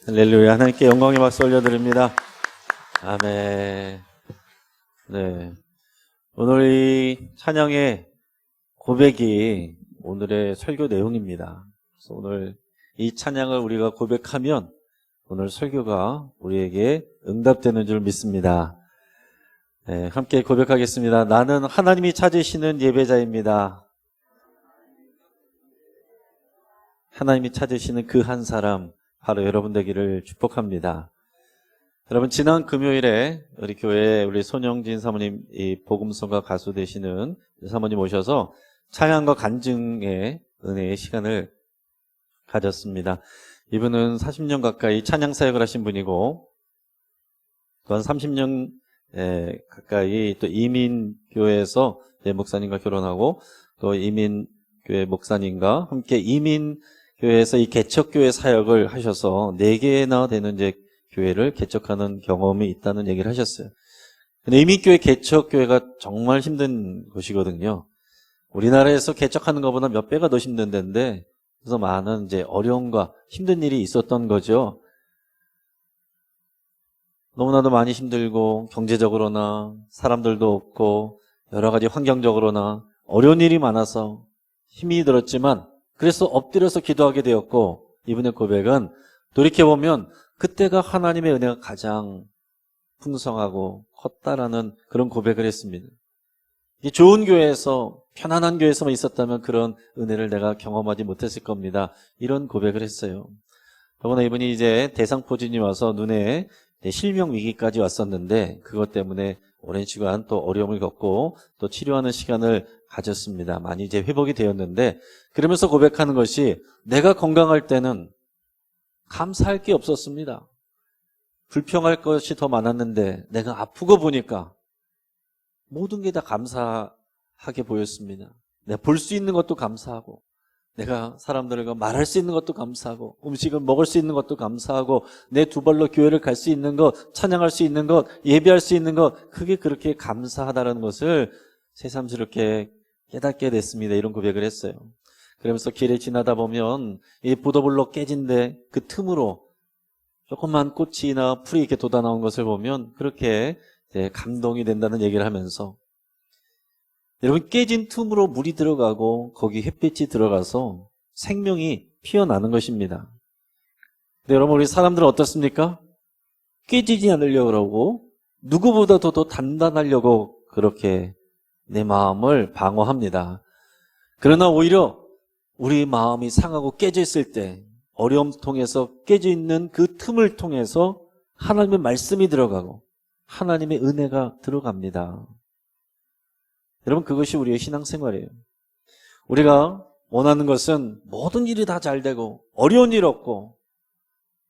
할렐루야. 하나님께 영광의 박수 올려드립니다. 아멘. 네. 오늘 이 찬양의 고백이 오늘의 설교 내용입니다. 그래서 오늘 이 찬양을 우리가 고백하면 오늘 설교가 우리에게 응답되는 줄 믿습니다. 네, 함께 고백하겠습니다. 나는 하나님이 찾으시는 예배자입니다. 하나님이 찾으시는 그 한 사람, 바로 여러분 되기를 축복합니다. 여러분, 지난 금요일에 우리 교회 우리 손영진 사모님, 이 복음성가 가수 되시는 사모님 오셔서 찬양과 간증의 은혜의 시간을 가졌습니다. 이분은 40년 가까이 찬양 사역을 하신 분이고, 또한 30년 가까이 또 이민교회에서 목사님과 결혼하고, 또 이민교회 목사님과 함께 이민교회에서 이 개척교회 사역을 하셔서 4개나 되는 이제 교회를 개척하는 경험이 있다는 얘기를 하셨어요. 근데 이민교회 개척교회가 정말 힘든 곳이거든요. 우리나라에서 개척하는 것보다 몇 배가 더 힘든 데인데, 그래서 많은 이제 어려움과 힘든 일이 있었던 거죠. 너무나도 많이 힘들고, 경제적으로나 사람들도 없고, 여러 가지 환경적으로나 어려운 일이 많아서 힘이 들었지만, 그래서 엎드려서 기도하게 되었고, 이분의 고백은 돌이켜보면 그때가 하나님의 은혜가 가장 풍성하고 컸다라는 그런 고백을 했습니다. 이 좋은 교회에서, 편안한 교회에서만 있었다면 그런 은혜를 내가 경험하지 못했을 겁니다. 이런 고백을 했어요. 더구나 이분이 이제 대상포진이 와서 눈에 실명 위기까지 왔었는데, 그것 때문에 오랜 시간 또 어려움을 겪고 또 치료하는 시간을 가졌습니다. 많이 이제 회복이 되었는데, 그러면서 고백하는 것이, 내가 건강할 때는 감사할 게 없었습니다. 불평할 것이 더 많았는데 내가 아프고 보니까 모든 게 다 감사하게 보였습니다. 내가 볼 수 있는 것도 감사하고, 내가 사람들과 말할 수 있는 것도 감사하고, 음식을 먹을 수 있는 것도 감사하고, 내 두 발로 교회를 갈 수 있는 것, 찬양할 수 있는 것, 예배할 수 있는 것, 그게 그렇게 감사하다는 것을 새삼스럽게 깨닫게 됐습니다. 이런 고백을 했어요. 그러면서 길에 지나다 보면 이 보도블록 깨진데 그 틈으로 조그만 꽃이나 풀이 이렇게 돋아나온 것을 보면 그렇게 감동이 된다는 얘기를 하면서, 여러분, 깨진 틈으로 물이 들어가고 거기 햇빛이 들어가서 생명이 피어나는 것입니다. 근데 여러분, 우리 사람들은 어떻습니까? 깨지지 않으려고 그러고 누구보다도 더 단단하려고 그렇게 내 마음을 방어합니다. 그러나 오히려 우리 마음이 상하고 깨져 있을 때, 어려움 통해서 깨져 있는 그 틈을 통해서 하나님의 말씀이 들어가고 하나님의 은혜가 들어갑니다. 여러분, 그것이 우리의 신앙생활이에요. 우리가 원하는 것은 모든 일이 다 잘 되고 어려운 일 없고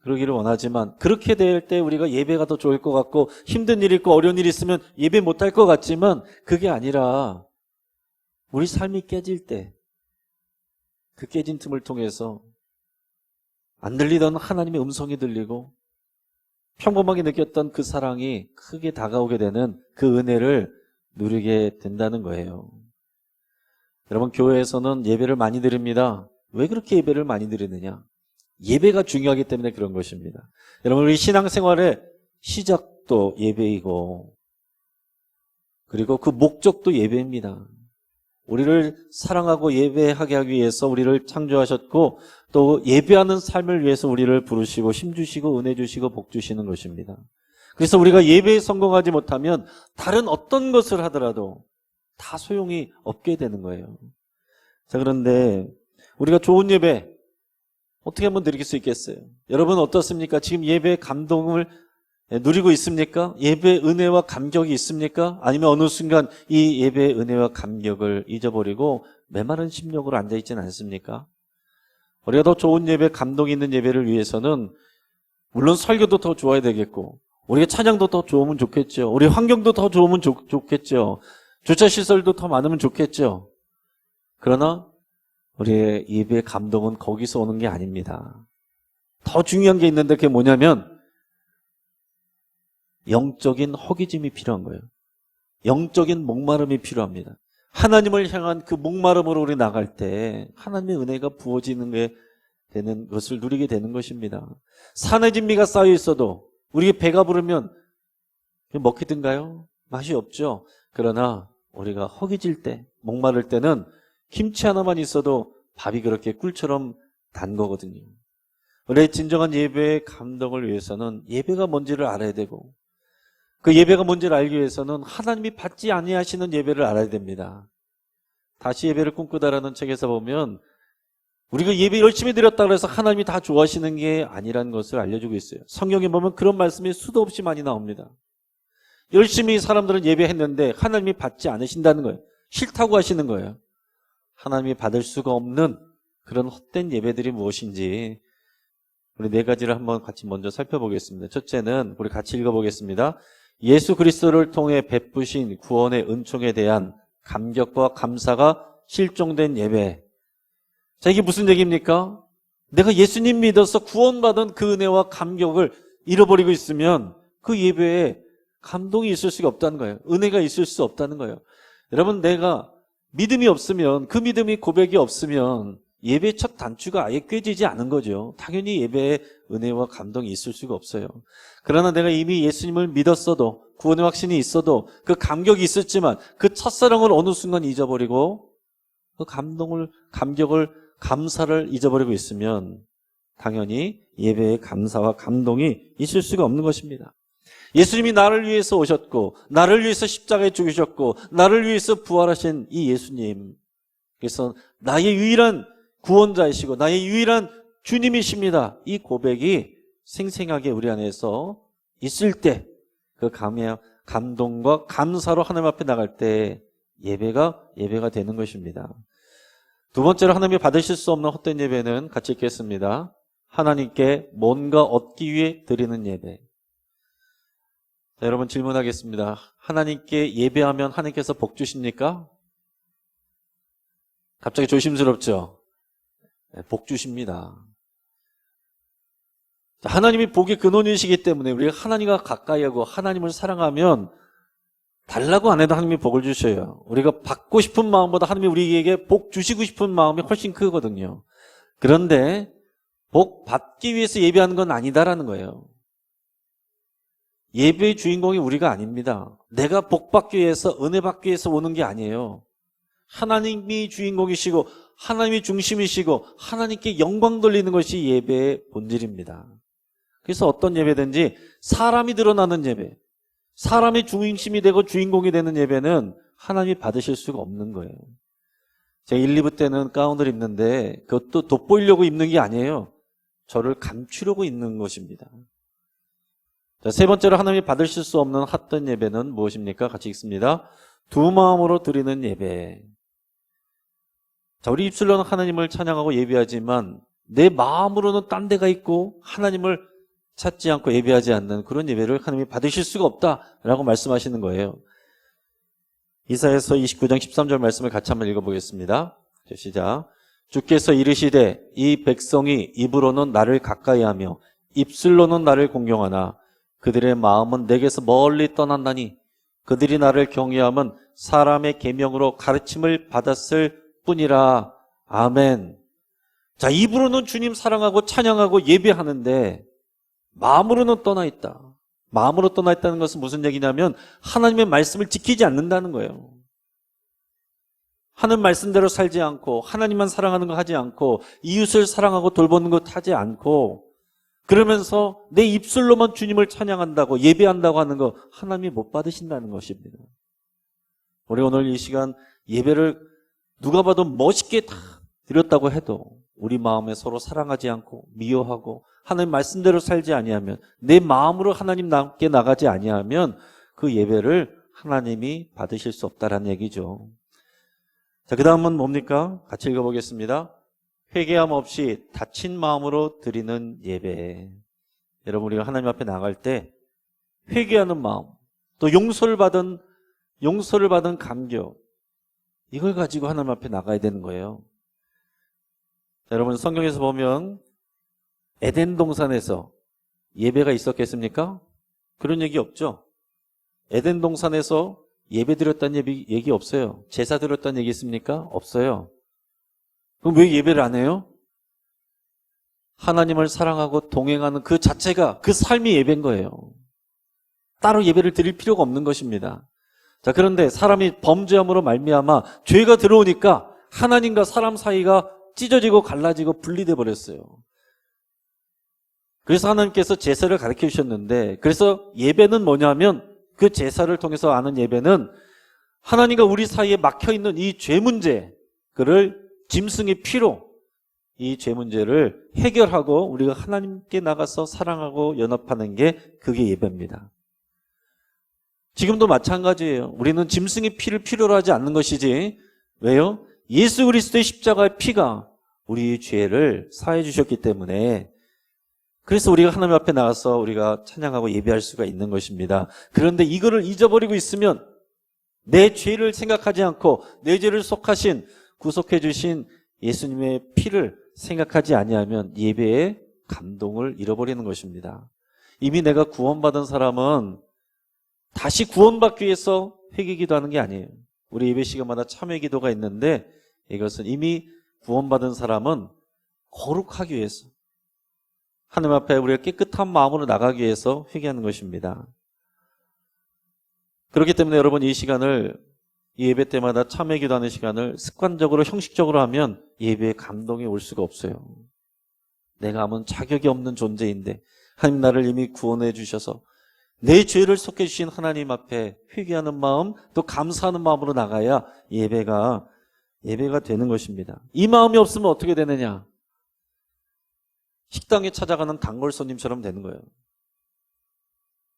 그러기를 원하지만, 그렇게 될 때 우리가 예배가 더 좋을 것 같고, 힘든 일이 있고 어려운 일이 있으면 예배 못할 것 같지만, 그게 아니라 우리 삶이 깨질 때 그 깨진 틈을 통해서 안 들리던 하나님의 음성이 들리고, 평범하게 느꼈던 그 사랑이 크게 다가오게 되는 그 은혜를 누리게 된다는 거예요. 여러분, 교회에서는 예배를 많이 드립니다. 왜 그렇게 예배를 많이 드리느냐? 예배가 중요하기 때문에 그런 것입니다. 여러분, 우리 신앙생활의 시작도 예배이고, 그리고 그 목적도 예배입니다. 우리를 사랑하고 예배하게 하기 위해서 우리를 창조하셨고, 또 예배하는 삶을 위해서 우리를 부르시고 힘주시고 은혜 주시고 복 주시는 것입니다. 그래서 우리가 예배에 성공하지 못하면 다른 어떤 것을 하더라도 다 소용이 없게 되는 거예요. 자, 그런데 우리가 좋은 예배 어떻게 한번 드릴 수 있겠어요? 여러분 어떻습니까? 지금 예배의 감동을 누리고 있습니까? 예배의 은혜와 감격이 있습니까? 아니면 어느 순간 이 예배의 은혜와 감격을 잊어버리고 메마른 심령으로 앉아있지는 않습니까? 우리가 더 좋은 예배, 감동 있는 예배를 위해서는 물론 설교도 더 좋아야 되겠고, 우리가 찬양도 더 좋으면 좋겠죠. 우리 환경도 더 좋으면 좋겠죠. 주차시설도 더 많으면 좋겠죠. 그러나 우리의 예배의 감동은 거기서 오는 게 아닙니다. 더 중요한 게 있는데, 그게 뭐냐면 영적인 허기짐이 필요한 거예요. 영적인 목마름이 필요합니다. 하나님을 향한 그 목마름으로 우리 나갈 때 하나님의 은혜가 부어지는 게 되는 것을 누리게 되는 것입니다. 산의 진미가 쌓여 있어도 우리가 배가 부르면 먹히든가요? 맛이 없죠. 그러나 우리가 허기질 때, 목마를 때는 김치 하나만 있어도 밥이 그렇게 꿀처럼 단 거거든요. 우리의 진정한 예배의 감동을 위해서는 예배가 뭔지를 알아야 되고, 그 예배가 뭔지를 알기 위해서는 하나님이 받지 아니하시는 예배를 알아야 됩니다. 다시 예배를 꿈꾸다라는 책에서 보면 우리가 예배 열심히 드렸다고 해서 하나님이 다 좋아하시는 게 아니라는 것을 알려주고 있어요. 성경에 보면 그런 말씀이 수도 없이 많이 나옵니다. 열심히 사람들은 예배했는데 하나님이 받지 않으신다는 거예요. 싫다고 하시는 거예요. 하나님이 받을 수가 없는 그런 헛된 예배들이 무엇인지 우리 네 가지를 한번 같이 먼저 살펴보겠습니다. 첫째는 우리 같이 읽어보겠습니다. 예수 그리스도를 통해 베푸신 구원의 은총에 대한 감격과 감사가 실종된 예배. 자, 이게 무슨 얘기입니까? 내가 예수님 믿어서 구원받은 그 은혜와 감격을 잃어버리고 있으면 그 예배에 감동이 있을 수가 없다는 거예요. 은혜가 있을 수 없다는 거예요. 여러분, 내가 믿음이 없으면, 그 믿음이 고백이 없으면 예배 첫 단추가 아예 꿰지지 않은 거죠. 당연히 예배에 은혜와 감동이 있을 수가 없어요. 그러나 내가 이미 예수님을 믿었어도, 구원의 확신이 있어도, 그 감격이 있었지만 그 첫사랑을 어느 순간 잊어버리고 그 감격을, 감사를 잊어버리고 있으면 당연히 예배에 감사와 감동이 있을 수가 없는 것입니다. 예수님이 나를 위해서 오셨고, 나를 위해서 십자가에 죽으셨고, 나를 위해서 부활하신 이 예수님, 그래서 나의 유일한 구원자이시고 나의 유일한 주님이십니다. 이 고백이 생생하게 우리 안에서 있을 때 그 감동과 감사로 하나님 앞에 나갈 때 예배가 되는 것입니다. 두 번째로 하나님이 받으실 수 없는 헛된 예배는 같이 읽겠습니다. 하나님께 뭔가 얻기 위해 드리는 예배. 자, 여러분 질문하겠습니다. 하나님께 예배하면 하나님께서 복 주십니까? 갑자기 조심스럽죠? 네, 복 주십니다. 하나님이 복의 근원이시기 때문에 우리가 하나님과 가까이 하고 하나님을 사랑하면 달라고 안 해도 하나님이 복을 주셔요. 우리가 받고 싶은 마음보다 하나님이 우리에게 복 주시고 싶은 마음이 훨씬 크거든요. 그런데 복 받기 위해서 예배하는 건 아니다라는 거예요. 예배의 주인공이 우리가 아닙니다. 내가 복 받기 위해서, 은혜 받기 위해서 오는 게 아니에요. 하나님이 주인공이시고 하나님이 중심이시고 하나님께 영광 돌리는 것이 예배의 본질입니다. 그래서 어떤 예배든지 사람이 드러나는 예배, 사람이 중심이 되고 주인공이 되는 예배는 하나님이 받으실 수가 없는 거예요. 제가 1, 2부 때는 가운을 입는데 그것도 돋보이려고 입는 게 아니에요. 저를 감추려고 입는 것입니다. 자, 세 번째로 하나님이 받으실 수 없는 헛된 예배는 무엇입니까? 같이 읽습니다. 두 마음으로 드리는 예배. 자, 우리 입술로는 하나님을 찬양하고 예배하지만 내 마음으로는 딴 데가 있고 하나님을 찾지 않고 예배하지 않는 그런 예배를 하나님이 받으실 수가 없다라고 말씀하시는 거예요. 이사야서 29장 13절 말씀을 같이 한번 읽어보겠습니다. 시작. 주께서 이르시되 이 백성이 입으로는 나를 가까이하며 입술로는 나를 공경하나 그들의 마음은 내게서 멀리 떠난다니 그들이 나를 경외함은 사람의 계명으로 가르침을 받았을 뿐이라. 아멘. 자, 입으로는 주님 사랑하고 찬양하고 예배하는데 마음으로는 떠나 있다. 마음으로 떠나 있다는 것은 무슨 얘기냐면 하나님의 말씀을 지키지 않는다는 거예요. 하는 말씀대로 살지 않고 하나님만 사랑하는 거 하지 않고 이웃을 사랑하고 돌보는 것 하지 않고 그러면서 내 입술로만 주님을 찬양한다고 예배한다고 하는 거 하나님이 못 받으신다는 것입니다. 우리 오늘 이 시간 예배를 누가 봐도 멋있게 다 드렸다고 해도 우리 마음에 서로 사랑하지 않고 미워하고 하나님 말씀대로 살지 아니하면 내 마음으로 하나님께 나가지 아니하면 그 예배를 하나님이 받으실 수 없다라는 얘기죠. 자, 그 다음은 뭡니까? 같이 읽어보겠습니다. 회개함 없이 다친 마음으로 드리는 예배. 여러분, 우리가 하나님 앞에 나갈 때 회개하는 마음, 또 용서를 받은 감격, 이걸 가지고 하나님 앞에 나가야 되는 거예요. 자, 여러분, 성경에서 보면 에덴 동산에서 예배가 있었겠습니까? 그런 얘기 없죠. 에덴 동산에서 예배 드렸다는 얘기 없어요. 제사 드렸다는 얘기 있습니까? 없어요. 그럼 왜 예배를 안 해요? 하나님을 사랑하고 동행하는 그 자체가 그 삶이 예배인 거예요. 따로 예배를 드릴 필요가 없는 것입니다. 자, 그런데 사람이 범죄함으로 말미암아 죄가 들어오니까 하나님과 사람 사이가 찢어지고 갈라지고 분리돼 버렸어요. 그래서 하나님께서 제사를 가르쳐 주셨는데, 그래서 예배는 뭐냐면 그 제사를 통해서 아는 예배는 하나님과 우리 사이에 막혀있는 이 죄 문제, 그를 짐승의 피로 이 죄 문제를 해결하고 우리가 하나님께 나가서 사랑하고 연합하는 게 그게 예배입니다. 지금도 마찬가지예요. 우리는 짐승의 피를 필요로 하지 않는 것이지. 왜요? 예수 그리스도의 십자가의 피가 우리 죄를 사해 주셨기 때문에, 그래서 우리가 하나님 앞에 나가서 우리가 찬양하고 예배할 수가 있는 것입니다. 그런데 이거를 잊어버리고 있으면, 내 죄를 생각하지 않고 내 죄를 속하신, 구속해 주신 예수님의 피를 생각하지 아니하면 예배의 감동을 잃어버리는 것입니다. 이미 내가 구원받은 사람은 다시 구원받기 위해서 회개기도 하는 게 아니에요. 우리 예배 시간마다 참회 기도가 있는데, 이것은 이미 구원받은 사람은 거룩하기 위해서, 하나님 앞에 우리가 깨끗한 마음으로 나가기 위해서 회개하는 것입니다. 그렇기 때문에 여러분, 이 시간을, 이 예배 때마다 참회 기도하는 시간을 습관적으로 형식적으로 하면 예배에 감동이 올 수가 없어요. 내가 하면 자격이 없는 존재인데 하나님 나를 이미 구원해 주셔서 내 죄를 속해 주신 하나님 앞에 회개하는 마음, 또 감사하는 마음으로 나가야 예배가 되는 것입니다. 이 마음이 없으면 어떻게 되느냐? 식당에 찾아가는 단골 손님처럼 되는 거예요.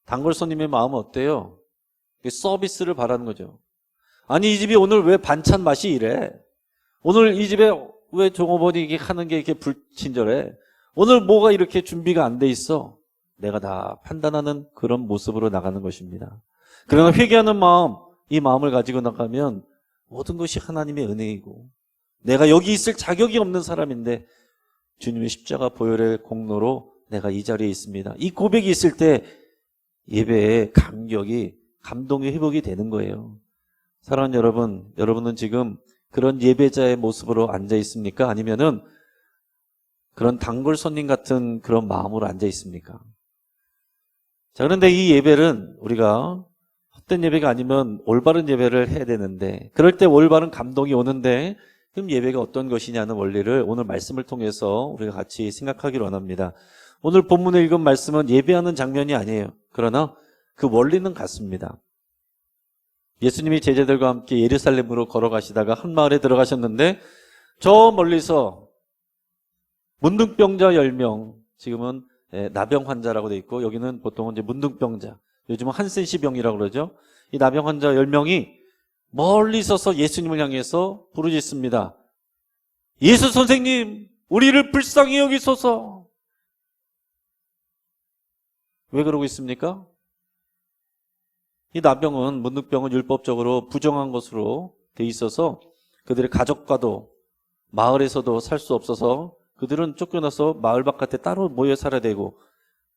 단골 손님의 마음은 어때요? 서비스를 바라는 거죠. 아니, 이 집이 오늘 왜 반찬 맛이 이래? 오늘 이 집에 왜 종업원이 이게 하는 게 이렇게 불친절해? 오늘 뭐가 이렇게 준비가 안 돼 있어? 내가 다 판단하는 그런 모습으로 나가는 것입니다. 그러나 회개하는 마음, 이 마음을 가지고 나가면 모든 것이 하나님의 은혜이고, 내가 여기 있을 자격이 없는 사람인데 주님의 십자가 보혈의 공로로 내가 이 자리에 있습니다. 이 고백이 있을 때 예배의 감격이, 감동이 회복이 되는 거예요. 사랑하는 여러분, 여러분은 지금 그런 예배자의 모습으로 앉아 있습니까? 아니면은 그런 단골 손님 같은 그런 마음으로 앉아 있습니까? 자, 그런데 이 예배는 우리가 헛된 예배가 아니면 올바른 예배를 해야 되는데, 그럴 때 올바른 감동이 오는데, 그럼 예배가 어떤 것이냐는 원리를 오늘 말씀을 통해서 우리가 같이 생각하기를 원합니다. 오늘 본문에 읽은 말씀은 예배하는 장면이 아니에요. 그러나 그 원리는 같습니다. 예수님이 제자들과 함께 예루살렘으로 걸어가시다가 한 마을에 들어가셨는데, 저 멀리서 문둥병자 10명, 지금은 나병 환자라고 돼 있고, 여기는 보통은 이제 문둥병자, 요즘은 한센시병이라고 그러죠. 이 나병 환자 10명이 멀리 서서 예수님을 향해서 부르짖습니다. 예수 선생님, 우리를 불쌍히 여기소서. 왜 그러고 있습니까? 이 나병은, 문둥병은 율법적으로 부정한 것으로 돼 있어서 그들의 가족과도 마을에서도 살 수 없어서 그들은 쫓겨나서 마을 바깥에 따로 모여 살아야 되고,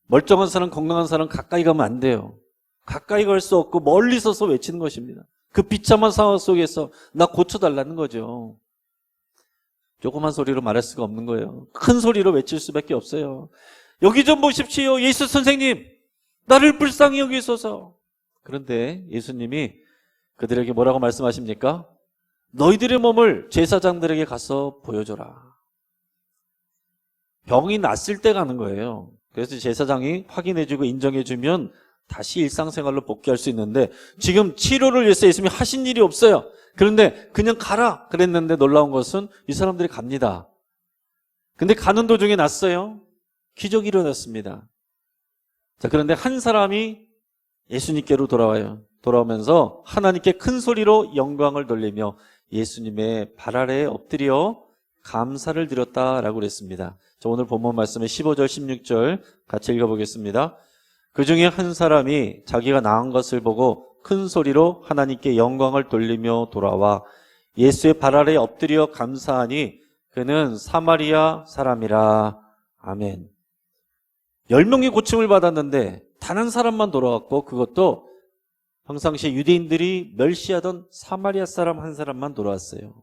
멀쩡한 사람, 건강한 사람 가까이 가면 안 돼요. 가까이 갈 수 없고 멀리 서서 외치는 것입니다. 그 비참한 상황 속에서 나 고쳐달라는 거죠. 조그만 소리로 말할 수가 없는 거예요. 큰 소리로 외칠 수밖에 없어요. 여기 좀 보십시오. 예수 선생님, 나를 불쌍히 여기소서. 그런데 예수님이 그들에게 뭐라고 말씀하십니까? 너희들의 몸을 제사장들에게 가서 보여줘라. 병이 났을 때 가는 거예요. 그래서 제사장이 확인해주고 인정해주면 다시 일상생활로 복귀할 수 있는데, 지금 치료를 위해서 예수님이 하신 일이 없어요. 그런데 그냥 가라 그랬는데 놀라운 것은 이 사람들이 갑니다. 근데 가는 도중에 났어요. 기적이 일어났습니다. 자, 그런데 한 사람이 예수님께로 돌아와요. 돌아오면서 하나님께 큰 소리로 영광을 돌리며 예수님의 발 아래에 엎드려 감사를 드렸다라고 그랬습니다. 자, 오늘 본문 말씀의 15절 16절 같이 읽어보겠습니다. 그 중에 한 사람이 자기가 나은 것을 보고 큰 소리로 하나님께 영광을 돌리며 돌아와 예수의 발 아래에 엎드려 감사하니 그는 사마리아 사람이라. 아멘. 10명이 고침을 받았는데 단 한 사람만 돌아왔고, 그것도 평상시에 유대인들이 멸시하던 사마리아 사람 한 사람만 돌아왔어요.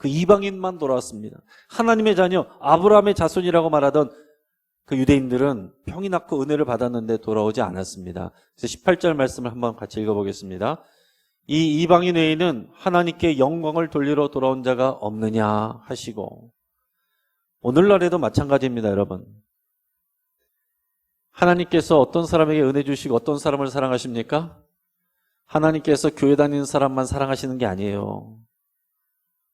그 이방인만 돌아왔습니다. 하나님의 자녀 아브라함의 자손이라고 말하던 그 유대인들은 병이 낫고 은혜를 받았는데 돌아오지 않았습니다. 그래서 18절 말씀을 한번 같이 읽어보겠습니다. 이 이방인 외에는 하나님께 영광을 돌리러 돌아온 자가 없느냐 하시고, 오늘날에도 마찬가지입니다, 여러분. 하나님께서 어떤 사람에게 은혜 주시고 어떤 사람을 사랑하십니까? 하나님께서 교회 다니는 사람만 사랑하시는 게 아니에요.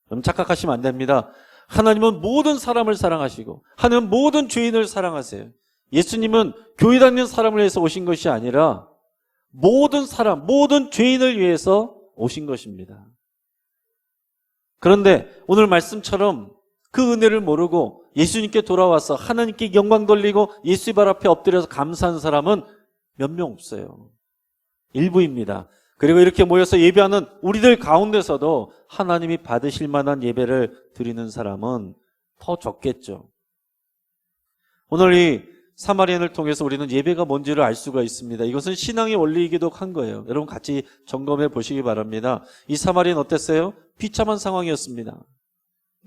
여러분 착각하시면 안 됩니다. 하나님은 모든 사람을 사랑하시고 하나님은 모든 죄인을 사랑하세요. 예수님은 교회 다니는 사람을 위해서 오신 것이 아니라 모든 사람, 모든 죄인을 위해서 오신 것입니다. 그런데 오늘 말씀처럼 그 은혜를 모르고 예수님께 돌아와서 하나님께 영광 돌리고 예수의 발 앞에 엎드려서 감사하는 사람은 몇 명 없어요. 일부입니다. 그리고 이렇게 모여서 예배하는 우리들 가운데서도 하나님이 받으실 만한 예배를 드리는 사람은 더 적겠죠. 오늘 이 사마리안을 통해서 우리는 예배가 뭔지를 알 수가 있습니다. 이것은 신앙의 원리이기도 한 거예요. 여러분 같이 점검해 보시기 바랍니다. 이 사마리안 어땠어요? 비참한 상황이었습니다.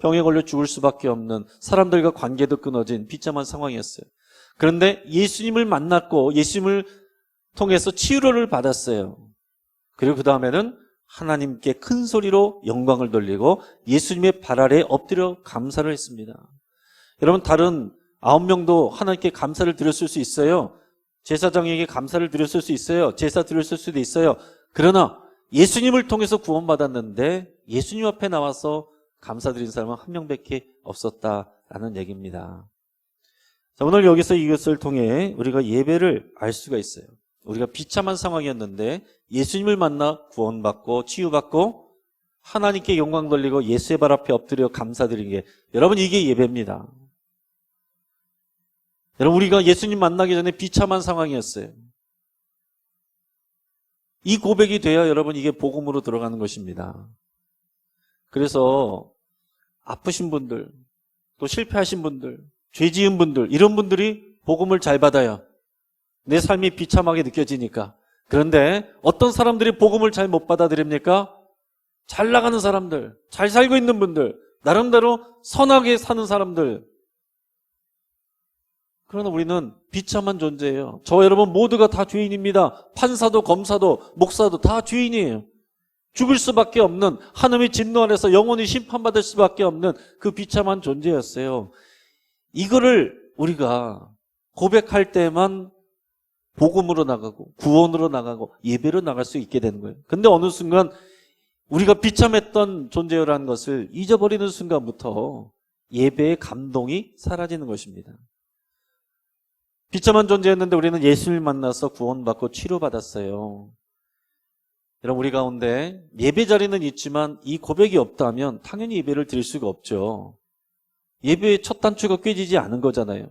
병에 걸려 죽을 수밖에 없는, 사람들과 관계도 끊어진 비참한 상황이었어요. 그런데 예수님을 만났고 예수님을 통해서 치유를 받았어요. 그리고 그 다음에는 하나님께 큰 소리로 영광을 돌리고 예수님의 발 아래 엎드려 감사를 했습니다. 여러분 다른 9명도 하나님께 감사를 드렸을 수 있어요. 제사장에게 감사를 드렸을 수 있어요. 제사 드렸을 수도 있어요. 그러나 예수님을 통해서 구원받았는데 예수님 앞에 나와서 감사드린 사람은 한 명밖에 없었다라는 얘기입니다. 자, 오늘 여기서 이것을 통해 우리가 예배를 알 수가 있어요. 우리가 비참한 상황이었는데 예수님을 만나 구원받고 치유받고 하나님께 영광 돌리고 예수의 발 앞에 엎드려 감사드리는 게, 여러분 이게 예배입니다. 여러분 우리가 예수님 만나기 전에 비참한 상황이었어요. 이 고백이 돼야 여러분 이게 복음으로 들어가는 것입니다. 그래서 아프신 분들, 또 실패하신 분들, 죄 지은 분들, 이런 분들이 복음을 잘 받아요. 내 삶이 비참하게 느껴지니까. 그런데 어떤 사람들이 복음을 잘 못 받아들입니까? 잘 나가는 사람들, 잘 살고 있는 분들, 나름대로 선하게 사는 사람들. 그러나 우리는 비참한 존재예요. 저 여러분 모두가 다 죄인입니다. 판사도 검사도 목사도 다 죄인이에요. 죽을 수밖에 없는, 하나님의 진노 안에서 영원히 심판받을 수밖에 없는 그 비참한 존재였어요. 이거를 우리가 고백할 때만 복음으로 나가고 구원으로 나가고 예배로 나갈 수 있게 되는 거예요. 근데 어느 순간 우리가 비참했던 존재라는 것을 잊어버리는 순간부터 예배의 감동이 사라지는 것입니다. 비참한 존재였는데 우리는 예수를 만나서 구원받고 치료받았어요. 여러분 우리 가운데 예배 자리는 있지만 이 고백이 없다면 당연히 예배를 드릴 수가 없죠. 예배의 첫 단추가 꿰지지 않은 거잖아요.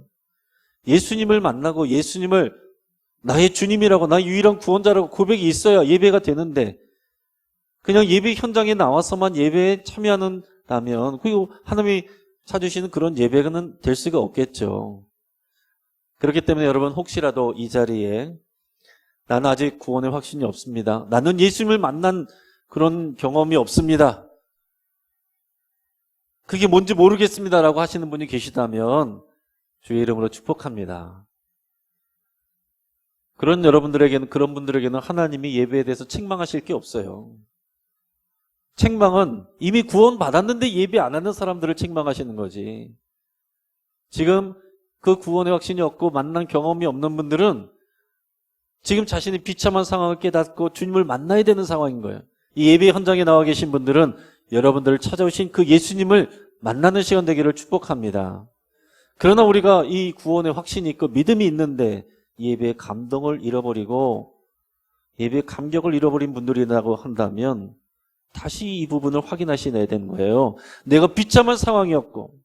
예수님을 만나고 예수님을 나의 주님이라고, 나의 유일한 구원자라고 고백이 있어야 예배가 되는데, 그냥 예배 현장에 나와서만 예배에 참여한다면 그리고 하나님이 찾으시는 그런 예배는 될 수가 없겠죠. 그렇기 때문에 여러분 혹시라도 이 자리에 나는 아직 구원의 확신이 없습니다, 나는 예수님을 만난 그런 경험이 없습니다, 그게 뭔지 모르겠습니다라고 하시는 분이 계시다면 주의 이름으로 축복합니다. 그런 여러분들에게는, 그런 분들에게는 하나님이 예배에 대해서 책망하실 게 없어요. 책망은 이미 구원받았는데 예배 안 하는 사람들을 책망하시는 거지. 지금 그 구원의 확신이 없고 만난 경험이 없는 분들은 지금 자신이 비참한 상황을 깨닫고 주님을 만나야 되는 상황인 거예요. 이 예배 현장에 나와 계신 분들은 여러분들을 찾아오신 그 예수님을 만나는 시간 되기를 축복합니다. 그러나 우리가 이 구원의 확신이 있고 믿음이 있는데 예배의 감동을 잃어버리고 예배의 감격을 잃어버린 분들이라고 한다면 다시 이 부분을 확인하셔야 되는 거예요. 내가 비참한 상황이었고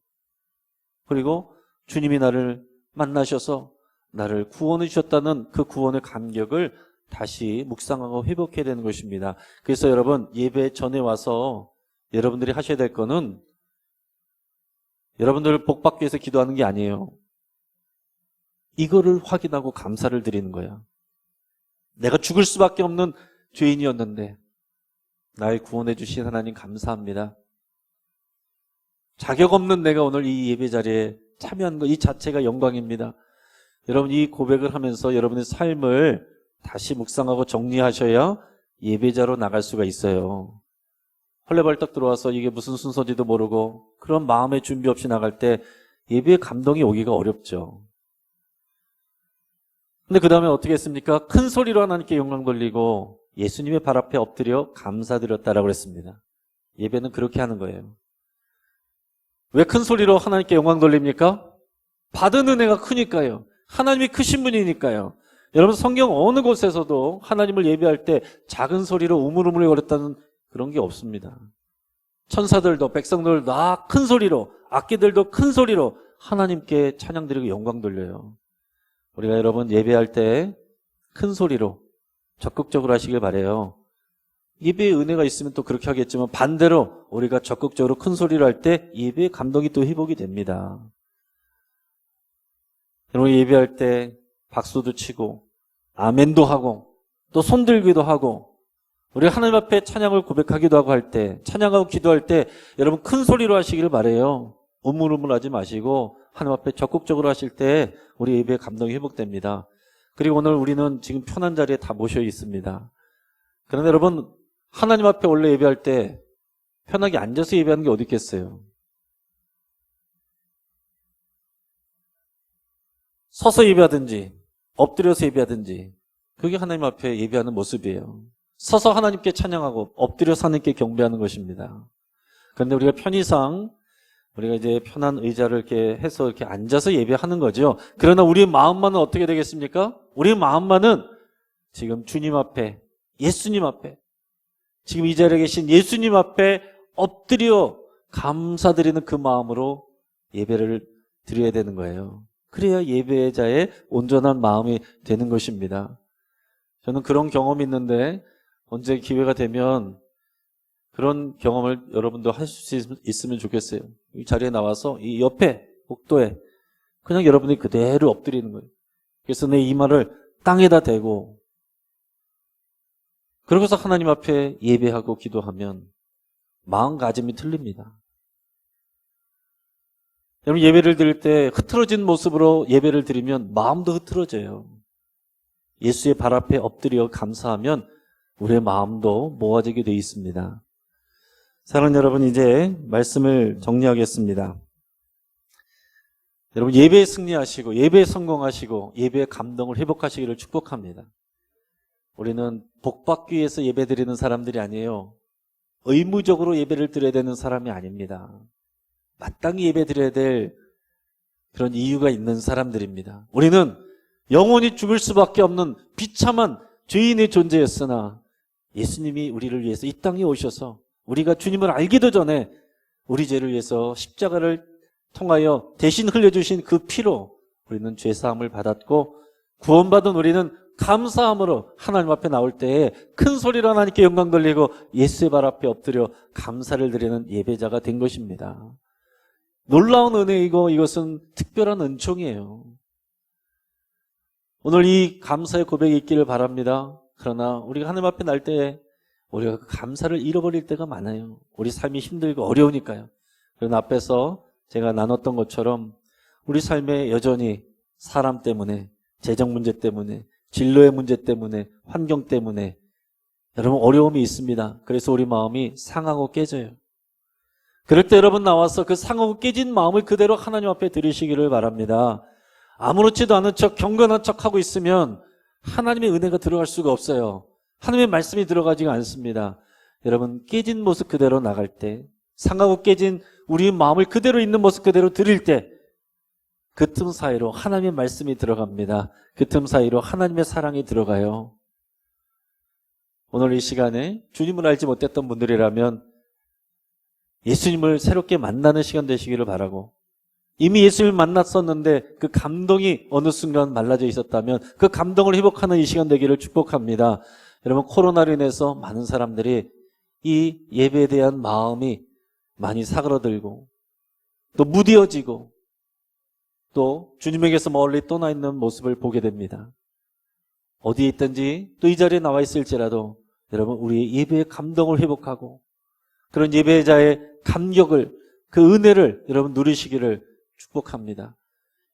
그리고 주님이 나를 만나셔서 나를 구원해 주셨다는 그 구원의 감격을 다시 묵상하고 회복해야 되는 것입니다. 그래서 여러분 예배 전에 와서 여러분들이 하셔야 될 거는 여러분들 복 받기 위해서 기도하는 게 아니에요. 이거를 확인하고 감사를 드리는 거야. 내가 죽을 수밖에 없는 죄인이었는데 날 구원해 주신 하나님 감사합니다. 자격 없는 내가 오늘 이 예배 자리에 참여한 것 이 자체가 영광입니다. 여러분 이 고백을 하면서 여러분의 삶을 다시 묵상하고 정리하셔야 예배자로 나갈 수가 있어요. 헐레벌떡 들어와서 이게 무슨 순서인지도 모르고 그런 마음의 준비 없이 나갈 때 예배의 감동이 오기가 어렵죠. 근데 그 다음에 어떻게 했습니까? 큰 소리로 하나님께 영광 돌리고 예수님의 발 앞에 엎드려 감사드렸다라고 했습니다. 예배는 그렇게 하는 거예요. 왜 큰 소리로 하나님께 영광 돌립니까? 받은 은혜가 크니까요. 하나님이 크신 분이니까요. 여러분 성경 어느 곳에서도 하나님을 예배할 때 작은 소리로 우물우물거렸다는 그런 게 없습니다. 천사들도 백성들도 다 큰 소리로, 악기들도 큰 소리로 하나님께 찬양드리고 영광 돌려요. 우리가 여러분 예배할 때 큰 소리로 적극적으로 하시길 바라요. 예배의 은혜가 있으면 또 그렇게 하겠지만 반대로 우리가 적극적으로 큰 소리로 할 때 예배의 감동이 또 회복이 됩니다. 여러분 예배할 때 박수도 치고 아멘도 하고 또 손들기도 하고 우리가 하나님 앞에 찬양을 고백하기도 하고 할 때 찬양하고 기도할 때 여러분 큰 소리로 하시길 바라요. 우물우물하지 마시고 하나님 앞에 적극적으로 하실 때 우리 예배의 감동이 회복됩니다. 그리고 오늘 우리는 지금 편한 자리에 다 모셔 있습니다. 그런데 여러분 하나님 앞에 원래 예배할 때 편하게 앉아서 예배하는 게 어디 있겠어요? 서서 예배하든지 엎드려서 예배하든지 그게 하나님 앞에 예배하는 모습이에요. 서서 하나님께 찬양하고 엎드려서 하나님께 경배하는 것입니다. 그런데 우리가 편의상 우리가 이제 편한 의자를 이렇게 해서 이렇게 앉아서 예배하는 거죠. 그러나 우리 마음만은 어떻게 되겠습니까? 우리 마음만은 지금 주님 앞에, 예수님 앞에, 지금 이 자리에 계신 예수님 앞에 엎드려 감사드리는 그 마음으로 예배를 드려야 되는 거예요. 그래야 예배자의 온전한 마음이 되는 것입니다. 저는 그런 경험이 있는데 언제 기회가 되면 그런 경험을 여러분도 하실 수 있으면 좋겠어요. 이 자리에 나와서 이 옆에 복도에 그냥 여러분이 그대로 엎드리는 거예요. 그래서 내 이마를 땅에다 대고 그러고서 하나님 앞에 예배하고 기도하면 마음가짐이 틀립니다. 여러분 예배를 드릴 때 흐트러진 모습으로 예배를 드리면 마음도 흐트러져요. 예수의 발 앞에 엎드려 감사하면 우리의 마음도 모아지게 되어 있습니다. 사랑하는 여러분 이제 말씀을 정리하겠습니다. 여러분 예배에 승리하시고 예배에 성공하시고 예배의 감동을 회복하시기를 축복합니다. 우리는 복받기 위해서 예배드리는 사람들이 아니에요. 의무적으로 예배를 드려야 되는 사람이 아닙니다. 마땅히 예배드려야 될 그런 이유가 있는 사람들입니다. 우리는 영원히 죽을 수밖에 없는 비참한 죄인의 존재였으나 예수님이 우리를 위해서 이 땅에 오셔서 우리가 주님을 알기도 전에 우리 죄를 위해서 십자가를 통하여 대신 흘려주신 그 피로 우리는 죄사함을 받았고 구원받은 우리는 감사함으로 하나님 앞에 나올 때에 큰 소리로 하나님께 영광 돌리고 예수의 발 앞에 엎드려 감사를 드리는 예배자가 된 것입니다. 놀라운 은혜이고 이것은 특별한 은총이에요. 오늘 이 감사의 고백이 있기를 바랍니다. 그러나 우리가 하나님 앞에 날 때에 우리가 그 감사를 잃어버릴 때가 많아요. 우리 삶이 힘들고 어려우니까요. 그러나 앞에서 제가 나눴던 것처럼 우리 삶에 여전히 사람 때문에, 재정 문제 때문에, 진로의 문제 때문에, 환경 때문에 여러분 어려움이 있습니다. 그래서 우리 마음이 상하고 깨져요. 그럴 때 여러분 나와서 그 상하고 깨진 마음을 그대로 하나님 앞에 드리시기를 바랍니다. 아무렇지도 않은 척 경건한 척하고 있으면 하나님의 은혜가 들어갈 수가 없어요. 하나님의 말씀이 들어가지가 않습니다. 여러분 깨진 모습 그대로 나갈 때, 상하고 깨진 우리 마음을 그대로 있는 모습 그대로 드릴 때 그 틈 사이로 하나님의 말씀이 들어갑니다. 그 틈 사이로 하나님의 사랑이 들어가요. 오늘 이 시간에 주님을 알지 못했던 분들이라면 예수님을 새롭게 만나는 시간 되시기를 바라고, 이미 예수님을 만났었는데 그 감동이 어느 순간 말라져 있었다면 그 감동을 회복하는 이 시간 되기를 축복합니다. 여러분 코로나로 인해서 많은 사람들이 이 예배에 대한 마음이 많이 사그러들고 또 무뎌지고 또 주님에게서 멀리 떠나 있는 모습을 보게 됩니다. 어디에 있든지 또 이 자리에 나와 있을지라도 여러분 우리의 예배의 감동을 회복하고 그런 예배자의 감격을, 그 은혜를 여러분 누리시기를 축복합니다.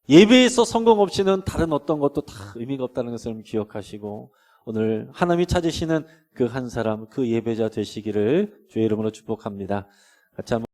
예배에서 성공 없이는 다른 어떤 것도 다 의미가 없다는 것을 기억하시고 오늘 하나님이 찾으시는 그 한 사람, 그 예배자 되시기를 주의 이름으로 축복합니다. 같이 한번